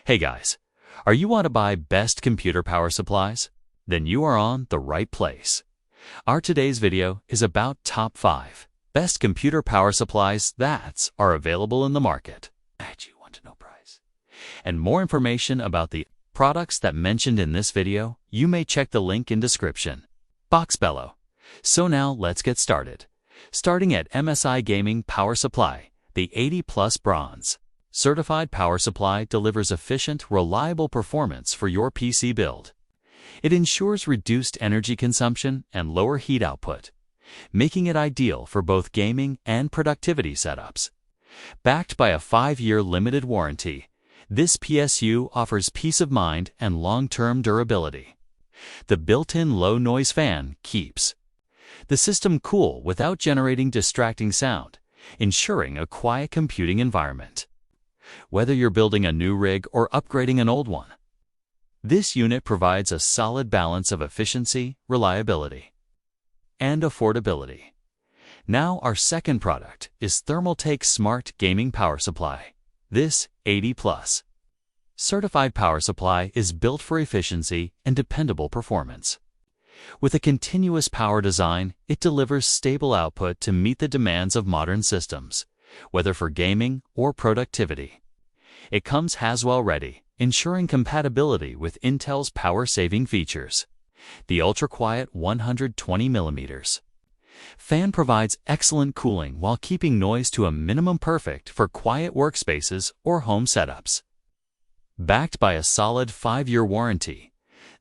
Hey guys, are you want to buy best computer power supplies? Then you are on the right place. Our today's video is about top 5 best computer power supplies that are available in the market. You want to know price. And more information about the products that mentioned in this video, you may check the link in description. Box Bellow. So now let's get started. Starting at MSI Gaming Power Supply, the 80 Plus Bronze. Certified power supply delivers efficient, reliable performance for your PC build. It ensures reduced energy consumption and lower heat output, making it ideal for both gaming and productivity setups. Backed by a 5-year limited warranty, this PSU offers peace of mind and long-term durability. The built-in low-noise fan keeps the system cool without generating distracting sound, ensuring a quiet computing environment. Whether you're building a new rig or upgrading an old one, this unit provides a solid balance of efficiency, reliability, and affordability. Now our second product is Thermaltake Smart Gaming Power Supply. This 80 Plus certified power supply is built for efficiency and dependable performance. With a continuous power design, it delivers stable output to meet the demands of modern systems, whether for gaming or productivity. It comes Haswell ready, ensuring compatibility with Intel's power-saving features. The ultra-quiet 120mm fan provides excellent cooling while keeping noise to a minimum, perfect for quiet workspaces or home setups. Backed by a solid 5-year warranty,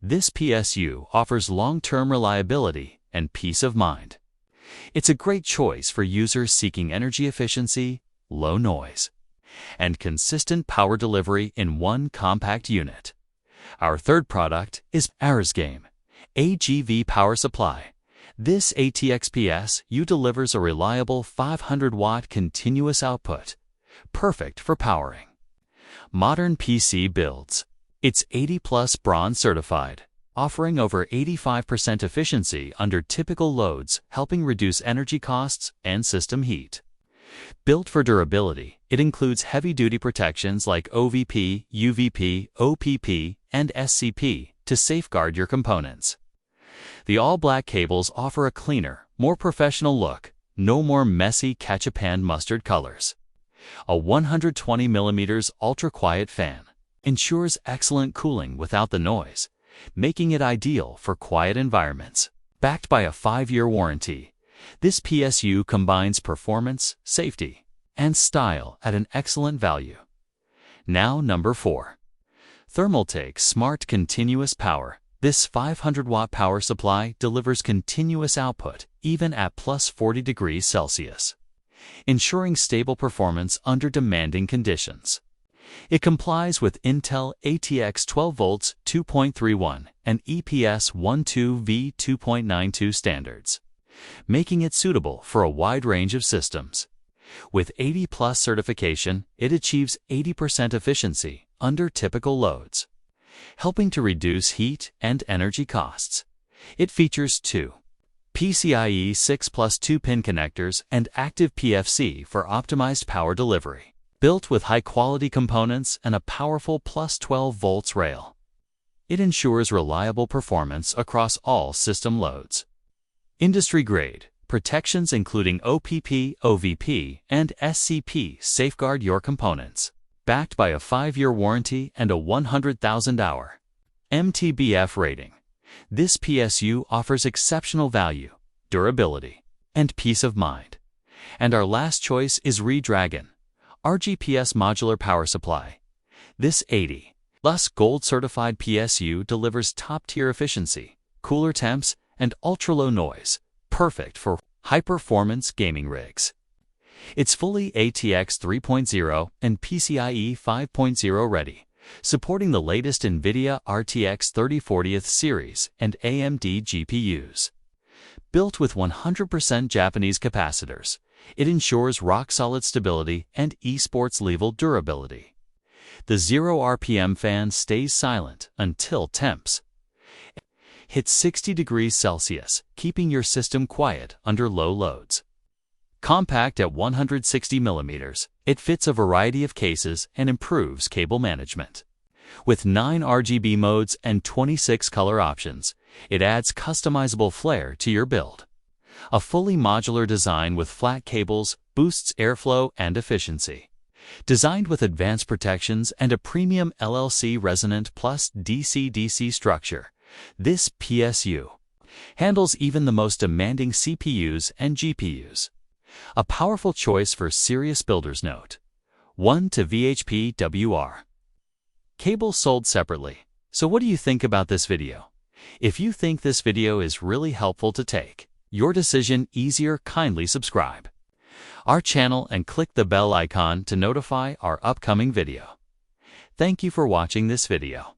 this PSU offers long-term reliability and peace of mind. It's a great choice for users seeking energy efficiency, low noise, and consistent power delivery in one compact unit. Our third product is Aresgame AGV Power Supply. This ATX PSU delivers a reliable 500-watt continuous output, perfect for powering modern PC builds. It's 80 Plus Bronze certified, offering over 85% efficiency under typical loads, helping reduce energy costs and system heat. Built for durability, it includes heavy-duty protections like OVP, UVP, OPP, and SCP to safeguard your components. The all-black cables offer a cleaner, more professional look, no more messy ketchup and mustard colors. A 120mm ultra-quiet fan ensures excellent cooling without the noise, making it ideal for quiet environments. Backed by a 5-year warranty, this PSU combines performance, safety, and style at an excellent value. Now number 4. Thermaltake Smart Continuous Power. This 500-watt power supply delivers continuous output even at plus 40 degrees Celsius, ensuring stable performance under demanding conditions. It complies with Intel ATX 12 volts 2.31 and EPS 12V2.92 standards, making it suitable for a wide range of systems. With 80 Plus certification, it achieves 80% efficiency under typical loads, helping to reduce heat and energy costs. It features 2 PCIe 6 plus 2-pin connectors and active PFC for optimized power delivery. Built with high-quality components and a powerful plus 12 volts rail, it ensures reliable performance across all system loads. Industry-grade protections including OPP, OVP, and SCP safeguard your components. Backed by a 5-year warranty and a 100,000-hour MTBF rating, this PSU offers exceptional value, durability, and peace of mind. And our last choice is Redragon RGPS Modular Power Supply. This 80 Plus Gold certified PSU delivers top-tier efficiency, cooler temps, and ultra-low noise, perfect for high-performance gaming rigs. It's fully ATX 3.0 and PCIe 5.0 ready, supporting the latest NVIDIA RTX 3040 series and AMD GPUs. Built with 100% Japanese capacitors, it ensures rock-solid stability and esports-level durability. The 0 RPM fan stays silent until temps hit 60 degrees Celsius, keeping your system quiet under low loads. Compact at 160mm, it fits a variety of cases and improves cable management. With 9 RGB modes and 26 color options, it adds customizable flair to your build. A fully modular design with flat cables boosts airflow and efficiency. Designed with advanced protections and a premium LLC resonant plus DC-DC structure, this PSU handles even the most demanding CPUs and GPUs. A powerful choice for serious builders. Note: 1 to VHP-WR. Cables sold separately. So what do you think about this video? If you think this video is really helpful to take your decision easier, kindly subscribe our channel and click the bell icon to notify our upcoming video. Thank you for watching this video.